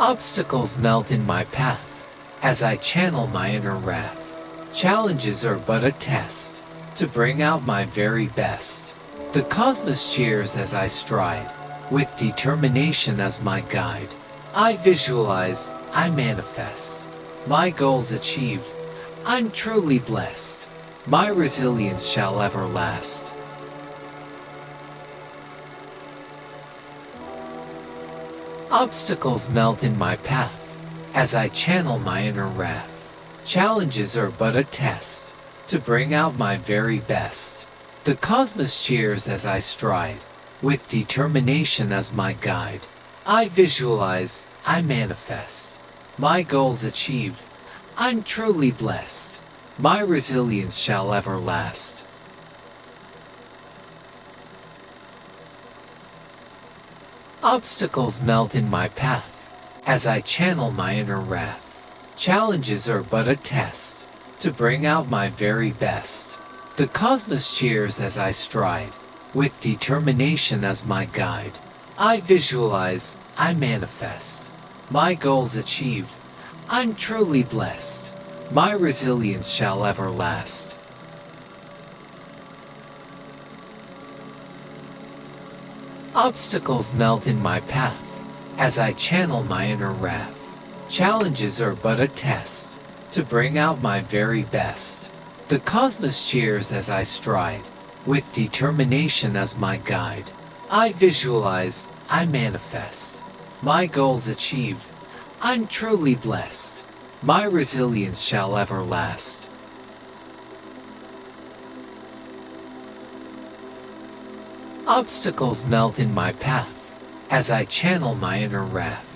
Obstacles melt in my path as I channel my inner wrath. Challenges are but a test to bring out my very best. The cosmos cheers as I stride, with determination as my guide. I visualize, I manifest. My goals achieved, I'm truly blessed. My resilience shall ever last. Obstacles melt in my path as I channel my inner wrath. Challenges are but a test to bring out my very best. The cosmos cheers as I stride, with determination as my guide. I visualize, I manifest. My goals achieved, I'm truly blessed. My resilience shall ever last. Obstacles melt in my path as I channel my inner wrath. Challenges are but a test to bring out my very best. The cosmos cheers as I stride, with determination as my guide. I visualize, I manifest. My goals achieved, I'm truly blessed. My resilience shall ever last. Obstacles melt in my path as I channel my inner wrath. Challenges are but a test to bring out my very best. The cosmos cheers as I stride, with determination as my guide. I visualize, I manifest. My goals achieved, I'm truly blessed. My resilience shall ever last. Obstacles melt in my path as I channel my inner wrath.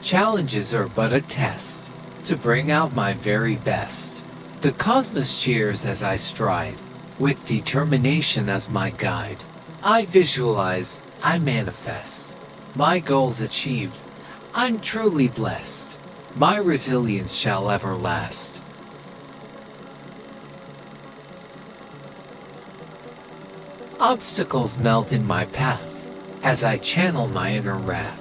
Challenges are but a test to bring out my very best. The cosmos cheers as I stride, with determination as my guide. I visualize, I manifest. My goals achieved, I'm truly blessed. My resilience shall ever last. Obstacles melt in my path as I channel my inner wrath.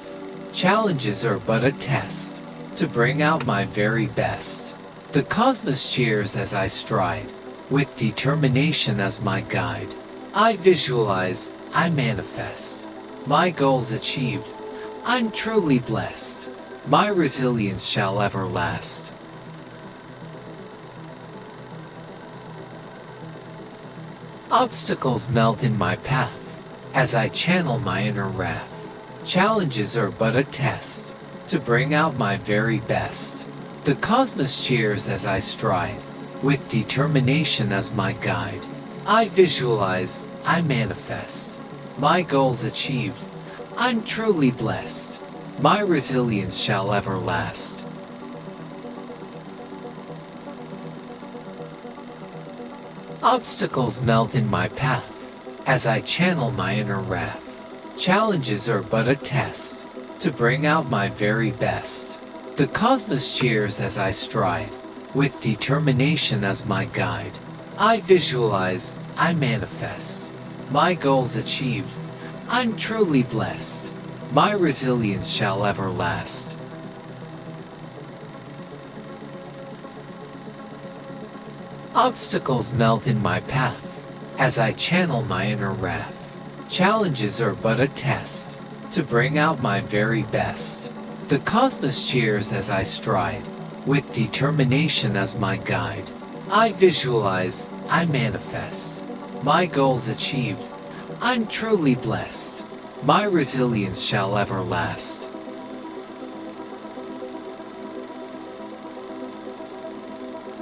Challenges are but a test to bring out my very best. The cosmos cheers as I stride, with determination as my guide. I visualize, I manifest. My goals achieved, I'm truly blessed. My resilience shall ever last. Obstacles melt in my path as I channel my inner wrath. Challenges are but a test to bring out my very best. The cosmos cheers as I stride, with determination as my guide. I visualize, I manifest. My goals achieved, I'm truly blessed. My resilience shall ever last. Obstacles melt in my path as I channel my inner wrath. Challenges are but a test to bring out my very best. The cosmos cheers as I stride, with determination as my guide. I visualize, I manifest. My goals achieved, I'm truly blessed. My resilience shall ever last. Obstacles melt in my path as I channel my inner wrath. Challenges are but a test to bring out my very best. The cosmos cheers as I stride, with determination as my guide. I visualize, I manifest. My goals achieved, I'm truly blessed. My resilience shall ever last.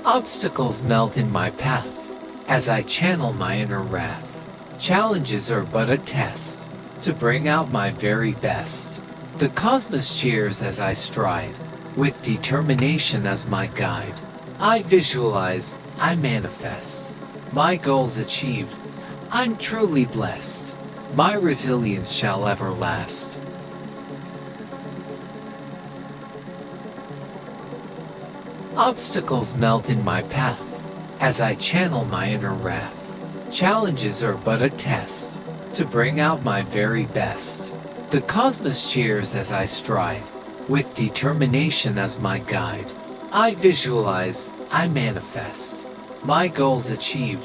Obstacles melt in my path as I channel my inner wrath. Challenges are but a test to bring out my very best. The cosmos cheers as I stride, with determination as my guide. I visualize, I manifest. My goals achieved, I'm truly blessed. My resilience shall ever last. Obstacles melt in my path as I channel my inner wrath. Challenges are but a test to bring out my very best. The cosmos cheers as I stride, with determination as my guide. I visualize, I manifest. My goals achieved.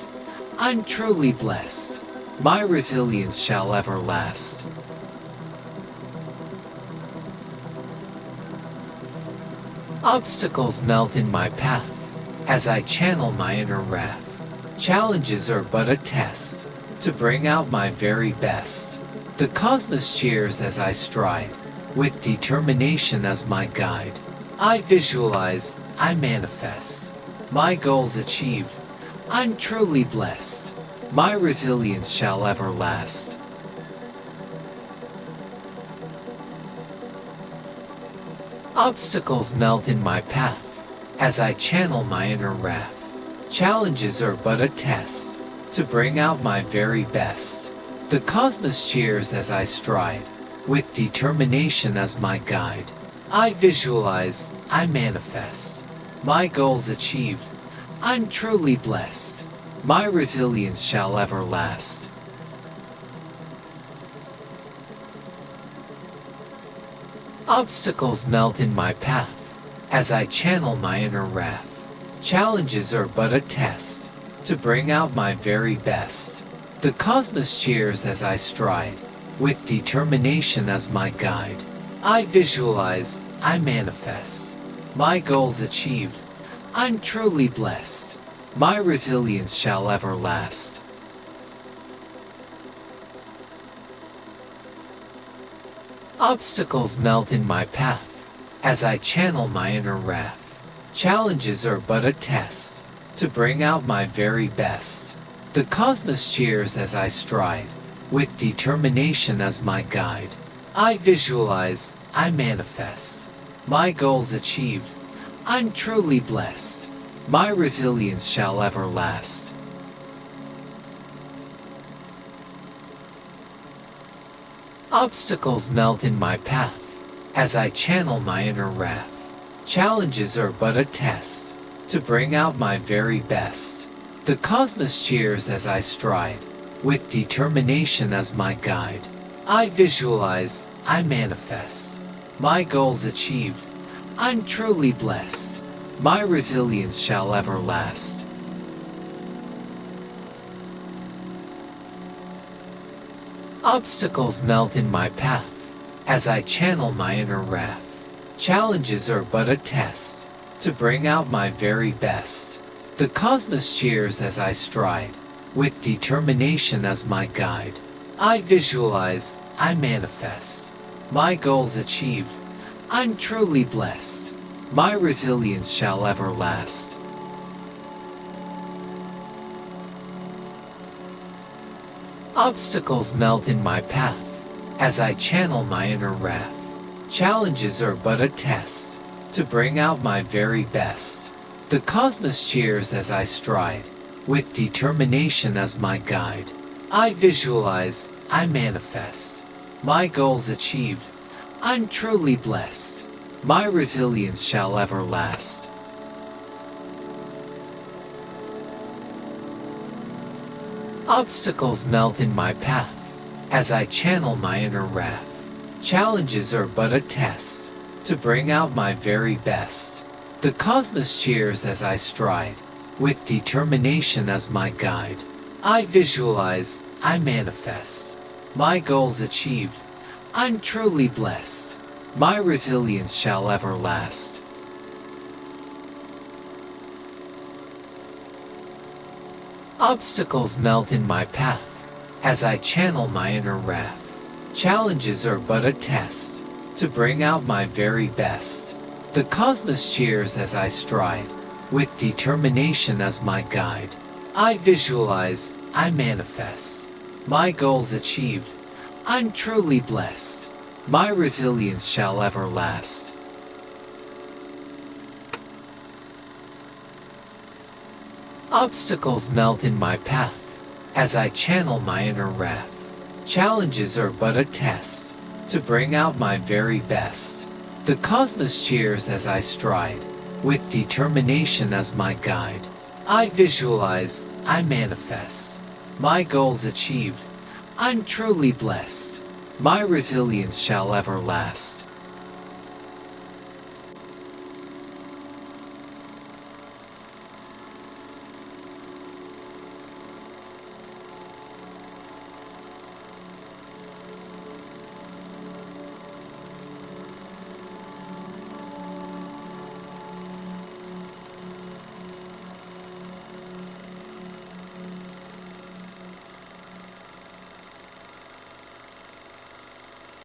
I'm truly blessed. My resilience shall ever last. Obstacles melt in my path as I channel my inner wrath. Challenges are but a test to bring out my very best. The cosmos cheers as I stride, with determination as my guide. I visualize, I manifest. My goals achieved. I'm truly blessed. My resilience shall ever last. Obstacles melt in my path as I channel my inner wrath. Challenges are but a test to bring out my very best. The cosmos cheers as I stride, with determination as my guide. I visualize, I manifest. My goals achieved. I'm truly blessed. My resilience shall ever last. Obstacles melt in my path as I channel my inner wrath. Challenges are but a test to bring out my very best. The cosmos cheers as I stride, with determination as my guide. I visualize, I manifest. My goals achieved. I'm truly blessed. My resilience shall ever last. Obstacles melt in my path as I channel my inner wrath. Challenges are but a test to bring out my very best. The cosmos cheers as I stride, with determination as my guide. I visualize, I manifest. My goals achieved. I'm truly blessed. My resilience shall ever last. Obstacles melt in my path as I channel my inner wrath. Challenges are but a test to bring out my very best. The cosmos cheers as I stride, with determination as my guide. I visualize, I manifest. My goals achieved. I'm truly blessed. My resilience shall ever last. Obstacles melt in my path as I channel my inner wrath. Challenges are but a test to bring out my very best. The cosmos cheers as I stride, with determination as my guide. I visualize, I manifest. My goals achieved. I'm truly blessed. My resilience shall ever last. Obstacles melt in my path as I channel my inner wrath. Challenges are but a test to bring out my very best. The cosmos cheers as I stride, with determination as my guide. I visualize, I manifest. My goals achieved. I'm truly blessed. My resilience shall ever last. Obstacles melt in my path as I channel my inner wrath. Challenges are but a test to bring out my very best. The cosmos cheers as I stride, with determination as my guide. I visualize, I manifest. My goals achieved. I'm truly blessed. My resilience shall ever last. Obstacles melt in my path as I channel my inner wrath. Challenges are but a test to bring out my very best. The cosmos cheers as I stride, with determination as my guide. I visualize, I manifest. My goals achieved. I'm truly blessed. My resilience shall ever last. Obstacles melt in my path as I channel my inner wrath. Challenges are but a test to bring out my very best. The cosmos cheers as I stride, with determination as my guide. I visualize, I manifest. My goals achieved. I'm truly blessed. My resilience shall ever last.